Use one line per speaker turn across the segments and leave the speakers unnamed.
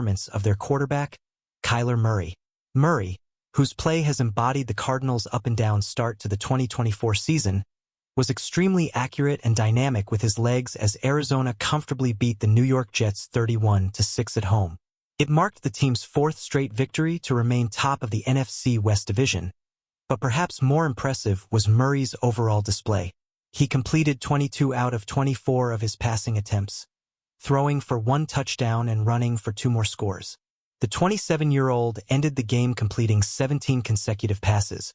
performance of their quarterback, Kyler Murray. Murray, whose play has embodied the Cardinals' up-and-down start to the 2024 season, was extremely accurate and dynamic with his legs as Arizona comfortably beat the New York Jets 31-6 at home. It marked the team's fourth straight victory to remain top of the NFC West Division, but perhaps more impressive was Murray's overall display. He completed 22 out of 24 of his passing attempts, throwing for 1 touchdown and running for 2 more scores. The 27-year-old ended the game completing 17 consecutive passes,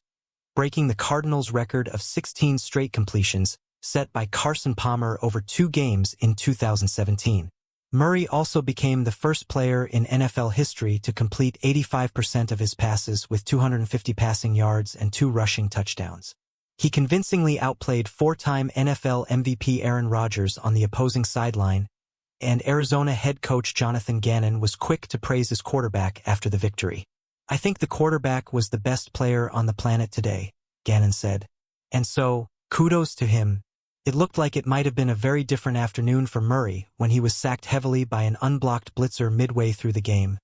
breaking the Cardinals' record of 16 straight completions set by Carson Palmer over 2 games in 2017. Murray also became the first player in NFL history to complete 85% of his passes with 250 passing yards and 2 rushing touchdowns. He convincingly outplayed 4-time NFL MVP Aaron Rodgers on the opposing sideline, and Arizona head coach Jonathan Gannon was quick to praise his quarterback after the victory. "I think the quarterback was the best player on the planet today," Gannon said. "And so, kudos to him." It looked like it might have been a very different afternoon for Murray when he was sacked heavily by an unblocked blitzer midway through the game,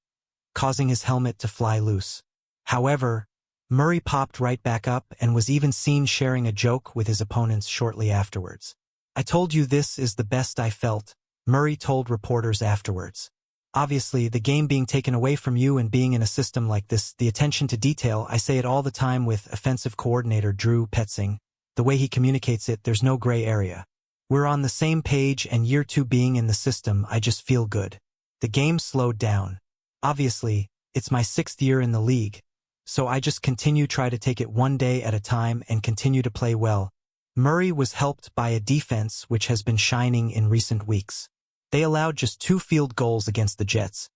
causing his helmet to fly loose. However, Murray popped right back up and was even seen sharing a joke with his opponents shortly afterwards. "I told you this is the best I felt," Murray told reporters afterwards. "Obviously, the game being taken away from you and being in a system like this, the attention to detail, I say it all the time with offensive coordinator Drew Petzing. The way he communicates it, there's no gray area. We're on the same page, and year 2 being in the system, I just feel good. The game slowed down. Obviously, it's my 6th year in the league, so I just try to take it one day at a time and continue to play well." Murray was helped by a defense which has been shining in recent weeks. They allowed just 2 field goals against the Jets,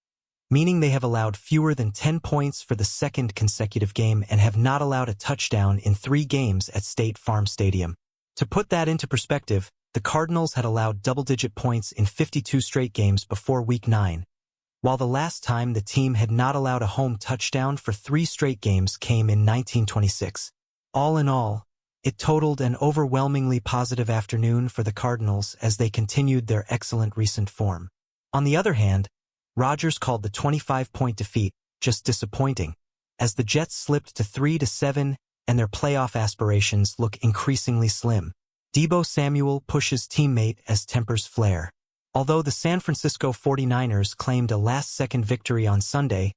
meaning they have allowed fewer than 10 points for the 2nd consecutive game and have not allowed a touchdown in 3 games at State Farm Stadium. To put that into perspective, the Cardinals had allowed double-digit points in 52 straight games before Week 9, while the last time the team had not allowed a home touchdown for 3 straight games came in 1926. All in all, it totaled an overwhelmingly positive afternoon for the Cardinals as they continued their excellent recent form. On the other hand, Rodgers called the 25-point defeat just disappointing, as the Jets slipped to 3-7 and their playoff aspirations look increasingly slim. Deebo Samuel pushes teammate as tempers flare. Although the San Francisco 49ers claimed a last-second victory on Sunday,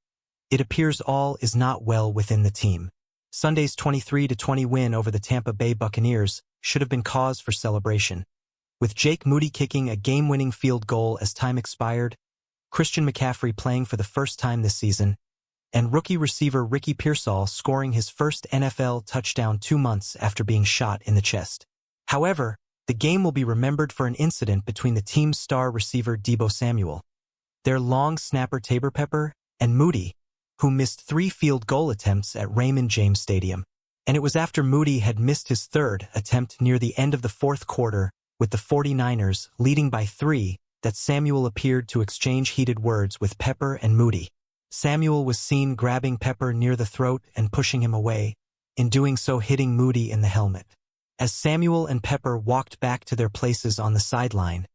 it appears all is not well within the team. Sunday's 23-20 win over the Tampa Bay Buccaneers should have been cause for celebration. With Jake Moody kicking a game-winning field goal as time expired, Christian McCaffrey playing for the first time this season, and rookie receiver Ricky Pearsall scoring his first NFL touchdown 2 months after being shot in the chest. However, the game will be remembered for an incident between the team's star receiver Deebo Samuel, their long snapper Tabor Pepper, and Moody, who missed 3 field goal attempts at Raymond James Stadium. And it was after Moody had missed his 3rd attempt near the end of the 4th quarter, with the 49ers leading by 3, that Samuel appeared to exchange heated words with Pepper and Moody. Samuel was seen grabbing Pepper near the throat and pushing him away, in doing so hitting Moody in the helmet. As Samuel and Pepper walked back to their places on the sideline,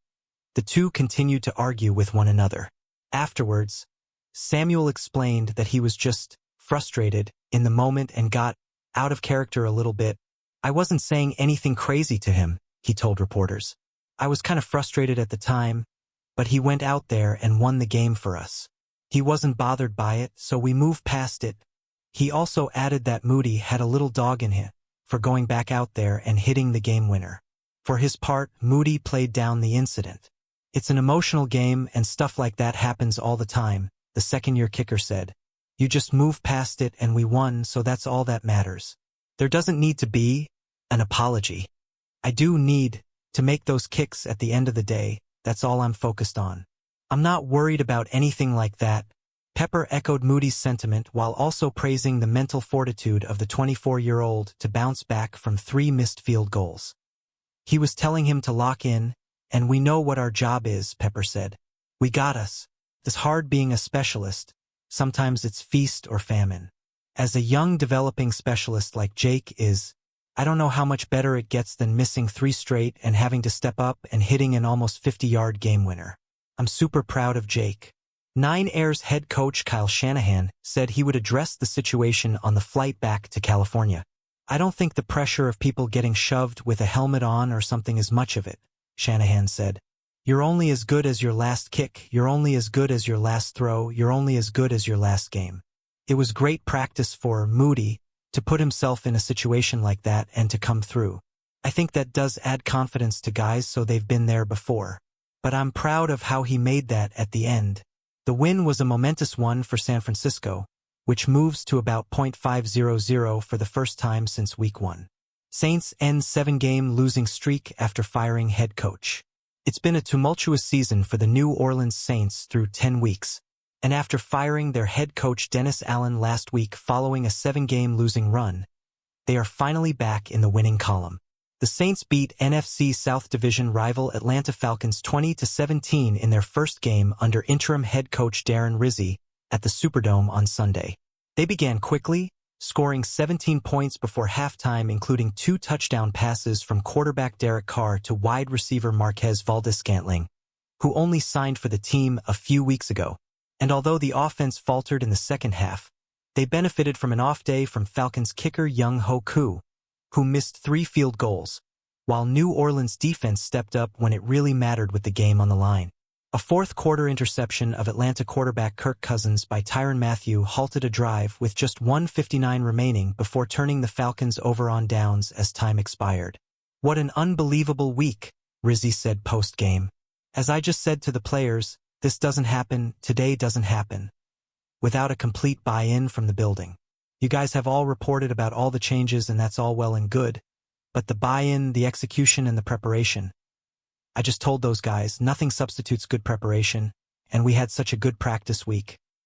the two continued to argue with one another. Afterwards, Samuel explained that he was just frustrated in the moment and got out of character a little bit. "I wasn't saying anything crazy to him," he told reporters. "I was kind of frustrated at the time, but he went out there and won the game for us. He wasn't bothered by it, so we moved past it." He also added that Moody had a little dog in him for going back out there and hitting the game winner. For his part, Moody played down the incident. "It's an emotional game and stuff like that happens all the time," the second-year kicker said. "You just move past it and we won, so that's all that matters. There doesn't need to be an apology. I do need to make those kicks at the end of the day. That's all I'm focused on. I'm not worried about anything like that." Pepper echoed Moody's sentiment while also praising the mental fortitude of the 24-year-old to bounce back from 3 missed field goals. "He was telling him to lock in, and we know what our job is," Pepper said. "We got us. It's hard being a specialist. Sometimes it's feast or famine. As a young developing specialist like Jake is, I don't know how much better it gets than missing 3 straight and having to step up and hitting an almost 50-yard game winner. I'm super proud of Jake." Nine Air's head coach Kyle Shanahan said he would address the situation on the flight back to California. "I don't think the pressure of people getting shoved with a helmet on or something is much of it," Shanahan said. "You're only as good as your last kick, you're only as good as your last throw, you're only as good as your last game." It was great practice for Moody to put himself in a situation like that and to come through. I think that does add confidence to guys, so they've been there before. But I'm proud of how he made that at the end. The win was a momentous one for San Francisco, which moves to about .500 for the first time since Week 1. Saints end 7-game losing streak after firing head coach. It's been a tumultuous season for the New Orleans Saints through 10 weeks. And after firing their head coach Dennis Allen last week following a 7-game losing run, they are finally back in the winning column. The Saints beat NFC South Division rival Atlanta Falcons 20-17 in their first game under interim head coach Darren Rizzi at the Superdome on Sunday. They began quickly, scoring 17 points before halftime, including 2 touchdown passes from quarterback Derek Carr to wide receiver Marquez Valdes-Scantling, who only signed for the team a few weeks ago. And although the offense faltered in the second half, they benefited from an off day from Falcons kicker Young-Ho Koo, who missed 3 field goals, while New Orleans defense stepped up when it really mattered with the game on the line. A fourth-quarter interception of Atlanta quarterback Kirk Cousins by Tyrann Mathieu halted a drive with just 1:59 remaining before turning the Falcons over on downs as time expired. "What an unbelievable week," Rizzi said post-game. "As I just said to the players, this doesn't happen, today doesn't happen, without a complete buy-in from the building. You guys have all reported about all the changes and that's all well and good, but the buy-in, the execution, and the preparation. I just told those guys, nothing substitutes good preparation, and we had such a good practice week.